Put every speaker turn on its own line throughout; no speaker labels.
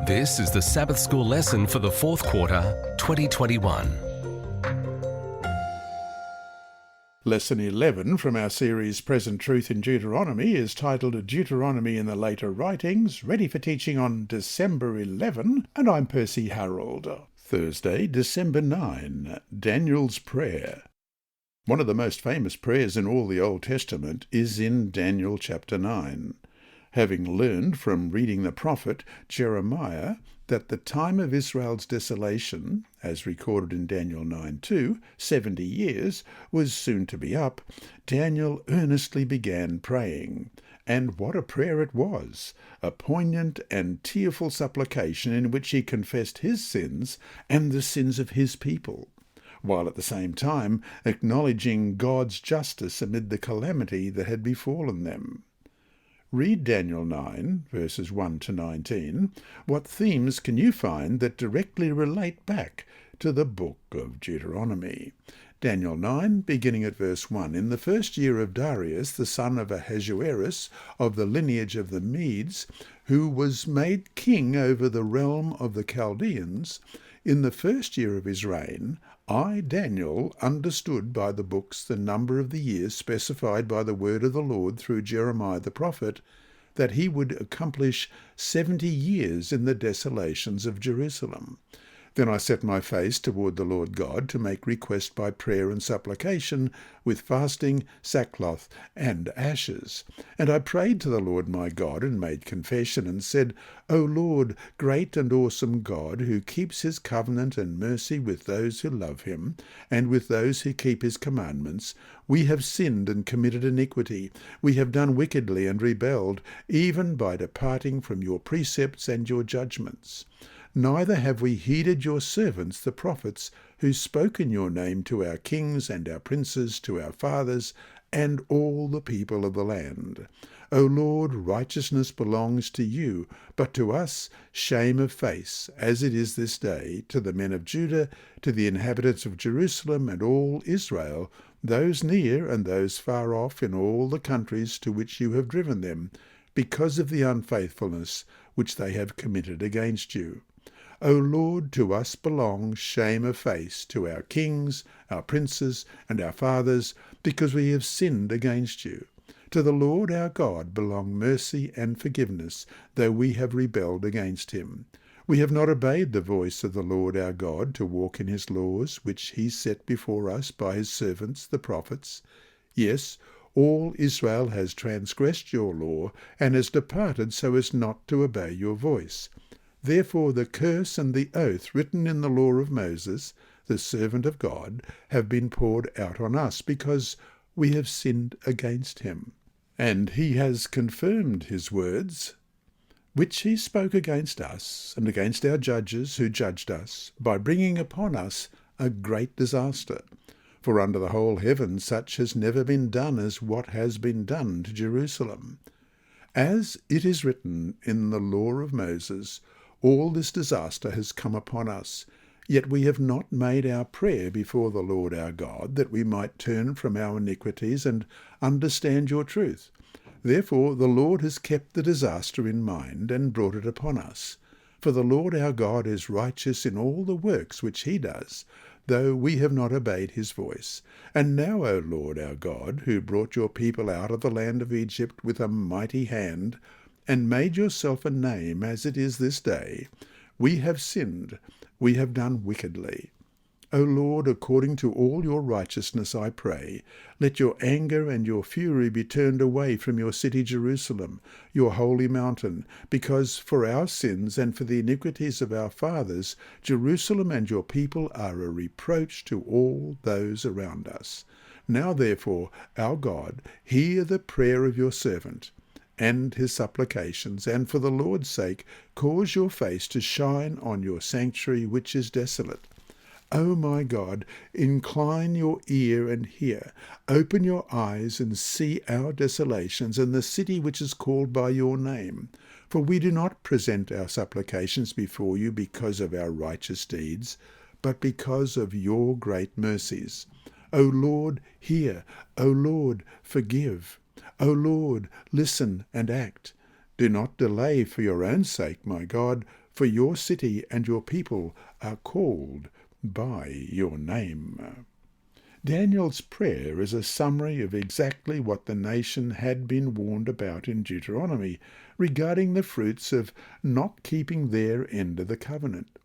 This is the Sabbath School lesson for the fourth quarter, 2021.
Lesson 11 from our series Present Truth in Deuteronomy is titled Deuteronomy in the Later Writings, ready for teaching on December 11, and I'm Percy Harrold. Thursday, December 9, Daniel's Prayer. One of the most famous prayers in all the Old Testament is in Daniel chapter 9. Having learned from reading the prophet Jeremiah that the time of Israel's desolation, as recorded in Daniel 9:2, 70 years, was soon to be up, Daniel earnestly began praying. And what a prayer it was! A poignant and tearful supplication in which he confessed his sins and the sins of his people, while at the same time acknowledging God's justice amid the calamity that had befallen them. Read Daniel 9, verses 1 to 19. What themes can you find that directly relate back to the book of Deuteronomy? Daniel 9, beginning at verse 1. In the first year of Darius, the son of Ahasuerus, of the lineage of the Medes, who was made king over the realm of the Chaldeans, in the first year of his reign, I, Daniel, understood by the books the number of the years specified by the word of the Lord through Jeremiah the prophet, that he would accomplish 70 years in the desolations of Jerusalem. Then I set my face toward the Lord God to make request by prayer and supplication, with fasting, sackcloth, and ashes. And I prayed to the Lord my God, and made confession, and said, O Lord, great and awesome God, who keeps his covenant and mercy with those who love him, and with those who keep his commandments, we have sinned and committed iniquity. We have done wickedly and rebelled, even by departing from your precepts and your judgments. Neither have we heeded your servants, the prophets, who spoke in your name to our kings and our princes, to our fathers, and all the people of the land. O Lord, righteousness belongs to you, but to us shame of face, as it is this day, to the men of Judah, to the inhabitants of Jerusalem and all Israel, those near and those far off in all the countries to which you have driven them, because of the unfaithfulness which they have committed against you. O Lord, to us belongs shame of face, to our kings, our princes, and our fathers, because we have sinned against you. To the Lord our God belong mercy and forgiveness, though we have rebelled against him. We have not obeyed the voice of the Lord our God to walk in his laws, which he set before us by his servants the prophets. Yes, all Israel has transgressed your law, and has departed so as not to obey your voice. Therefore the curse and the oath written in the law of Moses, the servant of God, have been poured out on us, because we have sinned against him. And he has confirmed his words, which he spoke against us, and against our judges who judged us, by bringing upon us a great disaster. For under the whole heaven such has never been done as what has been done to Jerusalem. As it is written in the law of Moses, all this disaster has come upon us, yet we have not made our prayer before the Lord our God, that we might turn from our iniquities and understand your truth. Therefore the Lord has kept the disaster in mind and brought it upon us. For the Lord our God is righteous in all the works which he does, though we have not obeyed his voice. And now, O Lord our God, who brought your people out of the land of Egypt with a mighty hand, and made yourself a name as it is this day, we have sinned, we have done wickedly. O Lord, according to all your righteousness, I pray, let your anger and your fury be turned away from your city Jerusalem, your holy mountain, because for our sins and for the iniquities of our fathers, Jerusalem and your people are a reproach to all those around us. Now therefore, our God, hear the prayer of your servant, and his supplications, and for the Lord's sake cause your face to shine on your sanctuary which is desolate. O my God, incline your ear and hear. Open your eyes and see our desolations, and the city which is called by your name. For we do not present our supplications before you because of our righteous deeds, but because of your great mercies. O Lord, hear. O Lord, forgive. O Lord, listen and act. Do not delay for your own sake, my God, for your city and your people are called by your name." Daniel's prayer is a summary of exactly what the nation had been warned about in Deuteronomy regarding the fruits of not keeping their end of the covenant.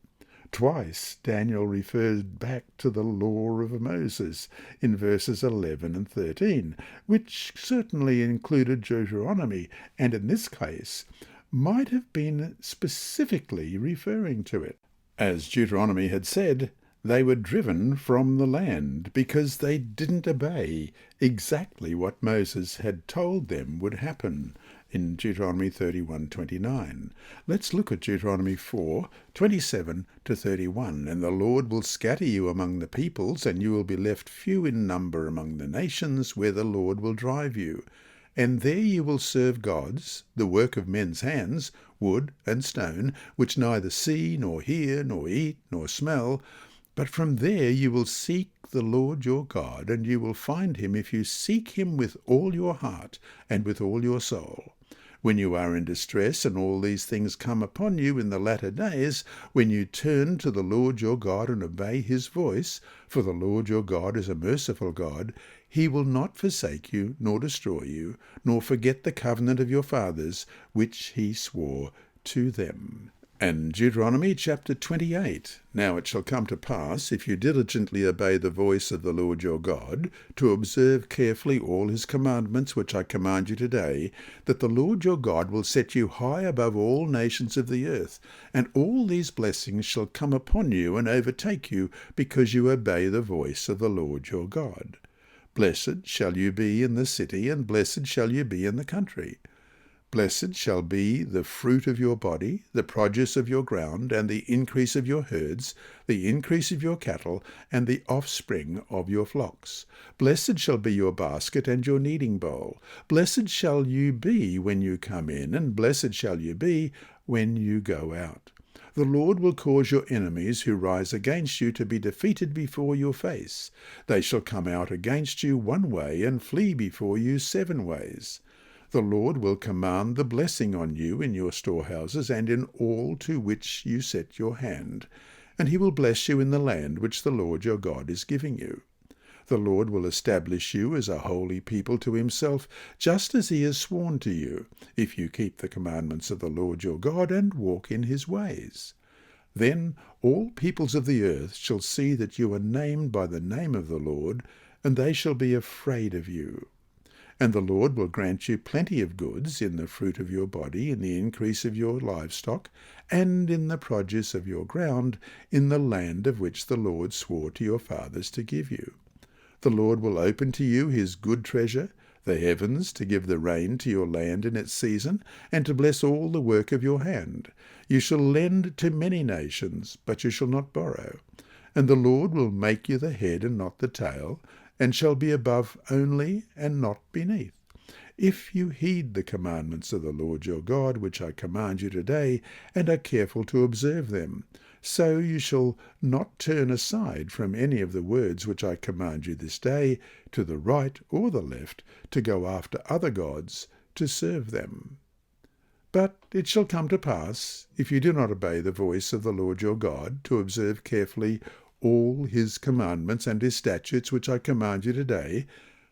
Twice Daniel refers back to the law of Moses in verses 11 and 13, which certainly included Deuteronomy, and in this case might have been specifically referring to it. As Deuteronomy had said, they were driven from the land because they didn't obey exactly what Moses had told them would happen in Deuteronomy 31:29. Let's look at Deuteronomy 4:27 to 31. "And the Lord will scatter you among the peoples, and you will be left few in number among the nations where the Lord will drive you. And there you will serve gods, the work of men's hands, wood and stone, which neither see, nor hear, nor eat, nor smell. But from there you will seek the Lord your God, and you will find him if you seek him with all your heart and with all your soul. When you are in distress, and all these things come upon you in the latter days, when you turn to the Lord your God and obey his voice, for the Lord your God is a merciful God, he will not forsake you, nor destroy you, nor forget the covenant of your fathers, which he swore to them." And Deuteronomy chapter 28, "Now it shall come to pass, if you diligently obey the voice of the Lord your God, to observe carefully all his commandments which I command you today, that the Lord your God will set you high above all nations of the earth, and all these blessings shall come upon you and overtake you, because you obey the voice of the Lord your God. Blessed shall you be in the city, and blessed shall you be in the country. Blessed shall be the fruit of your body, the produce of your ground, and the increase of your herds, the increase of your cattle, and the offspring of your flocks. Blessed shall be your basket and your kneading bowl. Blessed shall you be when you come in, and blessed shall you be when you go out. The Lord will cause your enemies who rise against you to be defeated before your face. They shall come out against you one way, and flee before you 7 ways. The Lord will command the blessing on you in your storehouses and in all to which you set your hand, and he will bless you in the land which the Lord your God is giving you. The Lord will establish you as a holy people to himself, just as he has sworn to you, if you keep the commandments of the Lord your God and walk in his ways. Then all peoples of the earth shall see that you are named by the name of the Lord, and they shall be afraid of you. And the Lord will grant you plenty of goods in the fruit of your body, in the increase of your livestock, and in the produce of your ground, in the land of which the Lord swore to your fathers to give you. The Lord will open to you his good treasure, the heavens, to give the rain to your land in its season, and to bless all the work of your hand. You shall lend to many nations, but you shall not borrow. And the Lord will make you the head and not the tail, and shall be above only and not beneath. If you heed the commandments of the Lord your God, which I command you today, and are careful to observe them, so you shall not turn aside from any of the words which I command you this day, to the right or the left, to go after other gods, to serve them. But it shall come to pass, if you do not obey the voice of the Lord your God, to observe carefully all his commandments and his statutes which I command you today,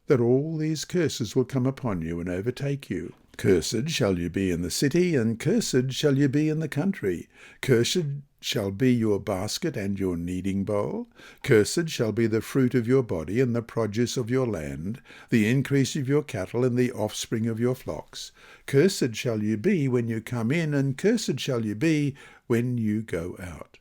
that all these curses will come upon you and overtake you. Cursed shall you be in the city, and cursed shall you be in the country. Cursed shall be your basket and your kneading bowl. Cursed shall be the fruit of your body and the produce of your land, the increase of your cattle and the offspring of your flocks. Cursed shall you be when you come in, and cursed shall you be when you go out.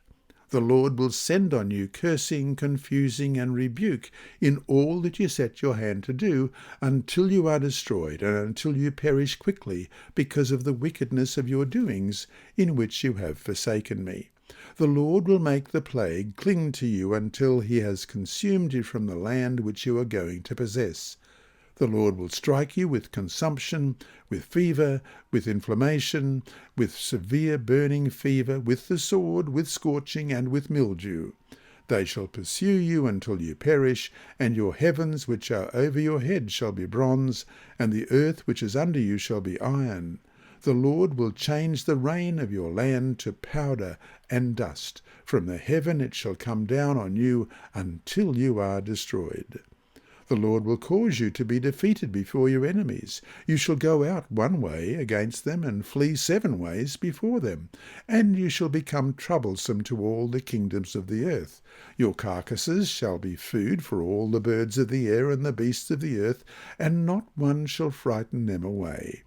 The Lord will send on you cursing, confusing, and rebuke in all that you set your hand to do, until you are destroyed, and until you perish quickly, because of the wickedness of your doings, in which you have forsaken me. The Lord will make the plague cling to you until he has consumed you from the land which you are going to possess. The Lord will strike you with consumption, with fever, with inflammation, with severe burning fever, with the sword, with scorching, and with mildew. They shall pursue you until you perish, and your heavens which are over your head shall be bronze, and the earth which is under you shall be iron. The Lord will change the rain of your land to powder and dust. From the heaven it shall come down on you until you are destroyed. The Lord will cause you to be defeated before your enemies. You shall go out one way against them and flee 7 ways before them, and you shall become troublesome to all the kingdoms of the earth. Your carcasses shall be food for all the birds of the air and the beasts of the earth, and not one shall frighten them away.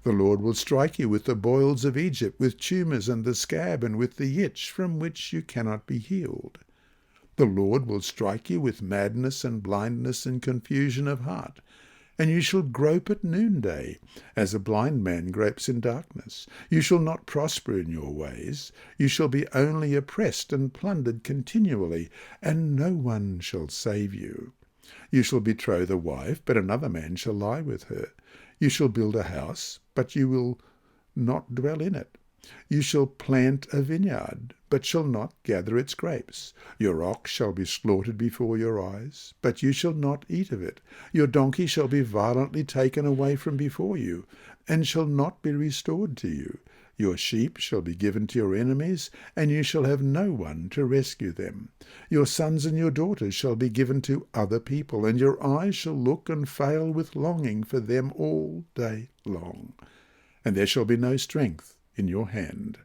The Lord will strike you with the boils of Egypt, with tumours and the scab, and with the itch from which you cannot be healed. The Lord will strike you with madness and blindness and confusion of heart, and you shall grope at noonday, as a blind man gropes in darkness. You shall not prosper in your ways. You shall be only oppressed and plundered continually, and no one shall save you. You shall betroth a wife, but another man shall lie with her. You shall build a house, but you will not dwell in it. You shall plant a vineyard, but shall not gather its grapes. Your ox shall be slaughtered before your eyes, but you shall not eat of it. Your donkey shall be violently taken away from before you, and shall not be restored to you. Your sheep shall be given to your enemies, and you shall have no one to rescue them. Your sons and your daughters shall be given to other people, and your eyes shall look and fail with longing for them all day long. And there shall be no strength in your hand.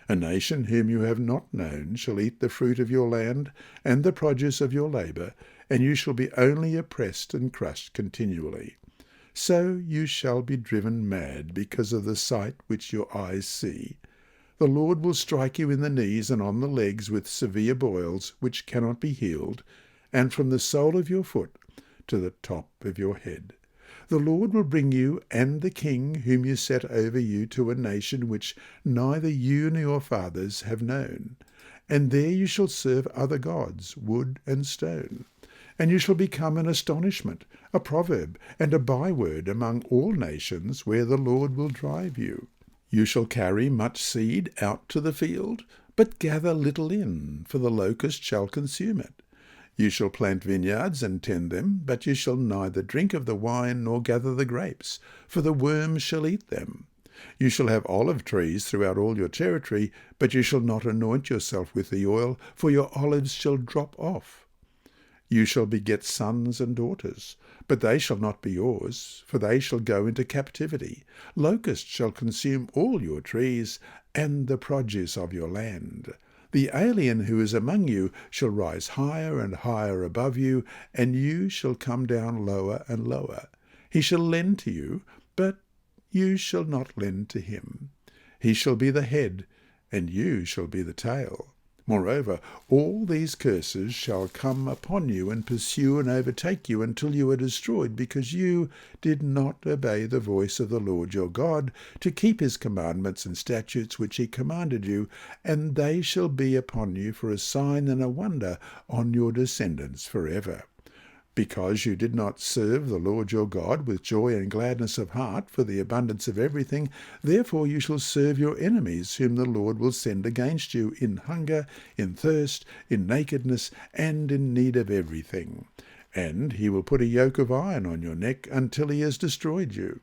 A nation whom you have not known shall eat the fruit of your land and the produce of your labour, and you shall be only oppressed and crushed continually. So you shall be driven mad because of the sight which your eyes see. The Lord will strike you in the knees and on the legs with severe boils which cannot be healed, and from the sole of your foot to the top of your head. The Lord will bring you and the king whom you set over you to a nation which neither you nor your fathers have known. And there you shall serve other gods, wood and stone. And you shall become an astonishment, a proverb, and a byword among all nations where the Lord will drive you. You shall carry much seed out to the field, but gather little in, for the locust shall consume it. You shall plant vineyards and tend them, but you shall neither drink of the wine nor gather the grapes, for the worms shall eat them. You shall have olive trees throughout all your territory, but you shall not anoint yourself with the oil, for your olives shall drop off. You shall beget sons and daughters, but they shall not be yours, for they shall go into captivity. Locusts shall consume all your trees and the produce of your land. The alien who is among you shall rise higher and higher above you, and you shall come down lower and lower. He shall lend to you, but you shall not lend to him. He shall be the head, and you shall be the tail. Moreover, all these curses shall come upon you and pursue and overtake you until you are destroyed, because you did not obey the voice of the Lord your God to keep his commandments and statutes which he commanded you, and they shall be upon you for a sign and a wonder on your descendants forever. Because you did not serve the Lord your God with joy and gladness of heart for the abundance of everything, therefore you shall serve your enemies, whom the Lord will send against you in hunger, in thirst, in nakedness, and in need of everything. And he will put a yoke of iron on your neck until he has destroyed you.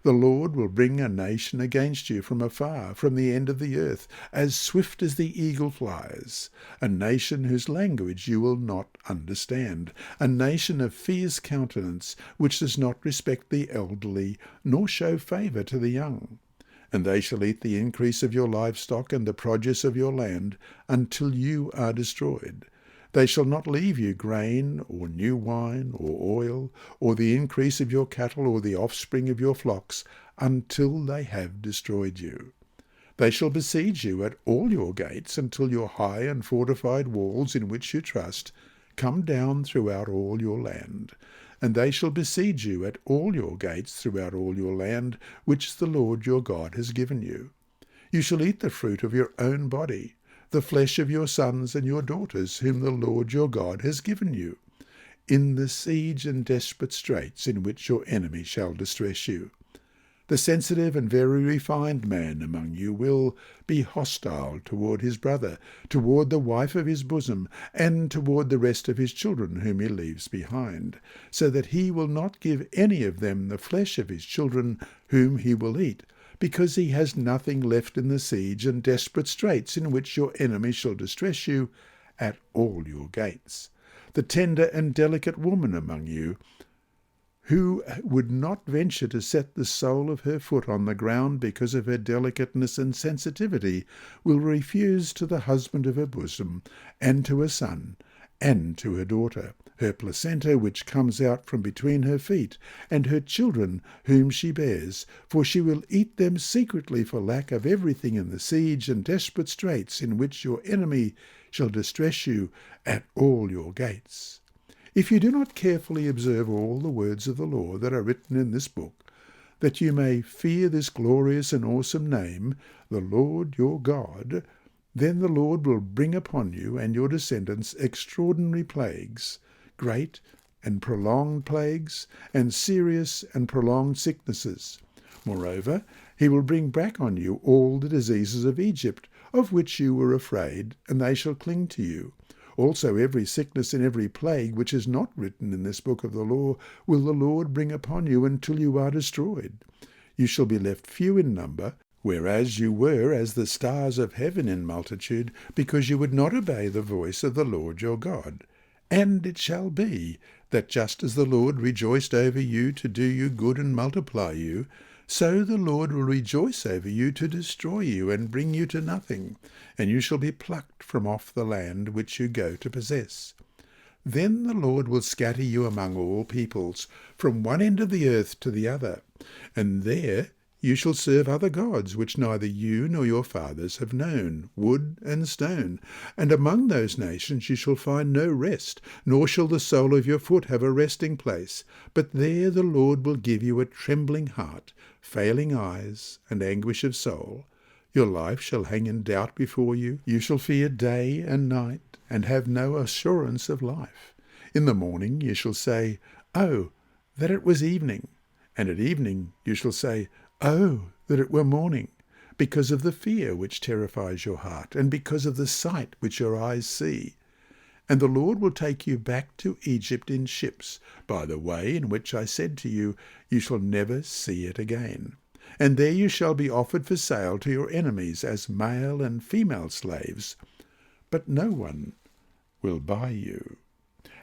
The Lord will bring a nation against you from afar, from the end of the earth, as swift as the eagle flies, a nation whose language you will not understand, a nation of fierce countenance, which does not respect the elderly, nor show favour to the young. And they shall eat the increase of your livestock and the produce of your land, until you are destroyed. They shall not leave you grain, or new wine, or oil, or the increase of your cattle, or the offspring of your flocks, until they have destroyed you. They shall besiege you at all your gates, until your high and fortified walls, in which you trust, come down throughout all your land. And they shall besiege you at all your gates throughout all your land, which the Lord your God has given you. You shall eat the fruit of your own body, the flesh of your sons and your daughters, whom the Lord your God has given you, in the siege and desperate straits in which your enemy shall distress you. The sensitive and very refined man among you will be hostile toward his brother, toward the wife of his bosom, and toward the rest of his children whom he leaves behind, so that he will not give any of them the flesh of his children whom he will eat, because he has nothing left in the siege and desperate straits in which your enemy shall distress you at all your gates. The tender and delicate woman among you, who would not venture to set the sole of her foot on the ground because of her delicateness and sensitivity, will refuse to the husband of her bosom, and to her son, and to her daughter, her placenta which comes out from between her feet, and her children whom she bears, for she will eat them secretly for lack of everything in the siege and desperate straits in which your enemy shall distress you at all your gates. If you do not carefully observe all the words of the law that are written in this book, that you may fear this glorious and awesome name, the Lord your God, then the Lord will bring upon you and your descendants extraordinary plagues, great and prolonged plagues, and serious and prolonged sicknesses. Moreover, he will bring back on you all the diseases of Egypt, of which you were afraid, and they shall cling to you. Also every sickness and every plague which is not written in this book of the law will the Lord bring upon you until you are destroyed. You shall be left few in number, whereas you were as the stars of heaven in multitude, because you would not obey the voice of the Lord your God. And it shall be, that just as the Lord rejoiced over you to do you good and multiply you, so the Lord will rejoice over you to destroy you and bring you to nothing, and you shall be plucked from off the land which you go to possess. Then the Lord will scatter you among all peoples, from one end of the earth to the other, and there you shall serve other gods, which neither you nor your fathers have known, wood and stone. And among those nations you shall find no rest, nor shall the sole of your foot have a resting place. But there the Lord will give you a trembling heart, failing eyes, and anguish of soul. Your life shall hang in doubt before you. You shall fear day and night, and have no assurance of life. In the morning you shall say, Oh, that it was evening! And at evening you shall say, Oh, that it were morning, because of the fear which terrifies your heart, and because of the sight which your eyes see. And the Lord will take you back to Egypt in ships, by the way in which I said to you, You shall never see it again. And there you shall be offered for sale to your enemies as male and female slaves, but no one will buy you.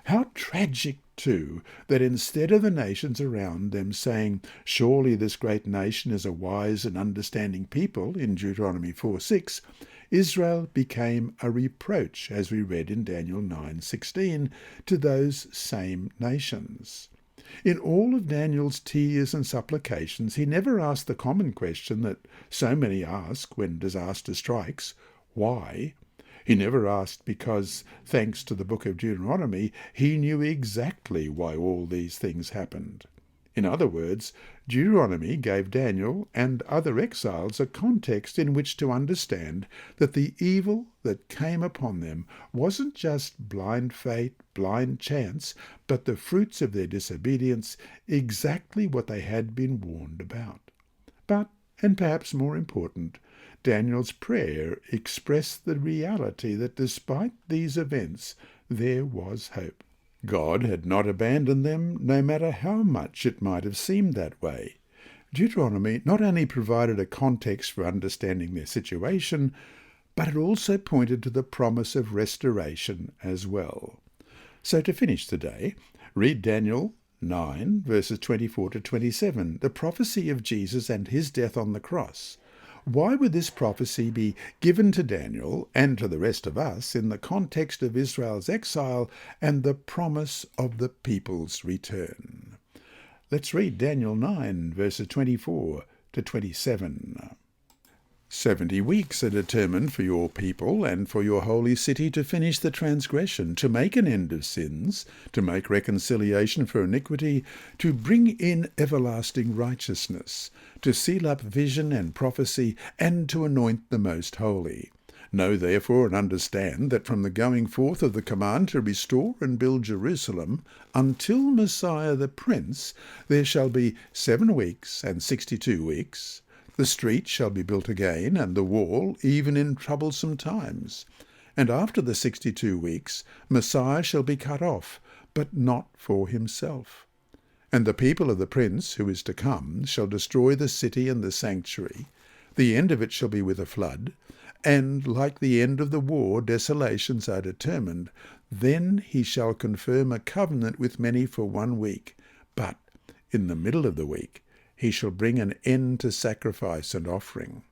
How tragic, too, that instead of the nations around them saying, Surely this great nation is a wise and understanding people, in Deuteronomy 4:6, Israel became a reproach, as we read in Daniel 9:16, to those same nations. In all of Daniel's tears and supplications, he never asked the common question that so many ask when disaster strikes, why? He never asked because, thanks to the book of Deuteronomy, he knew exactly why all these things happened. In other words, Deuteronomy gave Daniel and other exiles a context in which to understand that the evil that came upon them wasn't just blind fate, blind chance, but the fruits of their disobedience, exactly what they had been warned about. But, and perhaps more important, Daniel's prayer expressed the reality that despite these events, there was hope. God had not abandoned them, no matter how much it might have seemed that way. Deuteronomy not only provided a context for understanding their situation, but it also pointed to the promise of restoration as well. So to finish today, read Daniel 9, verses 24 to 27, the prophecy of Jesus and his death on the cross. Why would this prophecy be given to Daniel and to the rest of us in the context of Israel's exile and the promise of the people's return? Let's read Daniel 9, verses 24 to 27. 70 weeks are determined for your people and for your holy city to finish the transgression, to make an end of sins, to make reconciliation for iniquity, to bring in everlasting righteousness, to seal up vision and prophecy, and to anoint the most holy. Know therefore and understand that from the going forth of the command to restore and build Jerusalem until Messiah the Prince, there shall be 7 weeks and 62 weeks. The street shall be built again, and the wall, even in troublesome times. And after the 62 weeks, Messiah shall be cut off, but not for himself. And the people of the prince who is to come shall destroy the city and the sanctuary. The end of it shall be with a flood, and like the end of the war, desolations are determined. Then he shall confirm a covenant with many for 1 week. But in the middle of the week he shall bring an end to sacrifice and offering.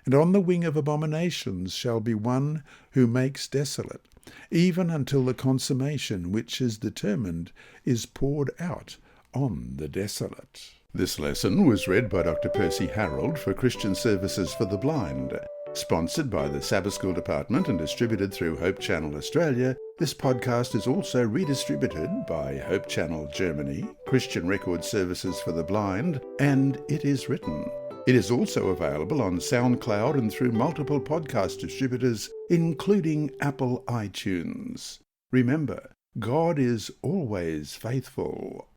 And on the wing of abominations shall be one who makes desolate, even until the consummation which is determined is poured out on the desolate. This lesson was read by Dr. Percy Harrold for Christian Services for the Blind. Sponsored by the Sabbath School Department and distributed through Hope Channel Australia, this podcast is also redistributed by Hope Channel Germany, Christian Record Services for the Blind, and It Is Written. It is also available on SoundCloud and through multiple podcast distributors, including Apple iTunes. Remember, God is always faithful.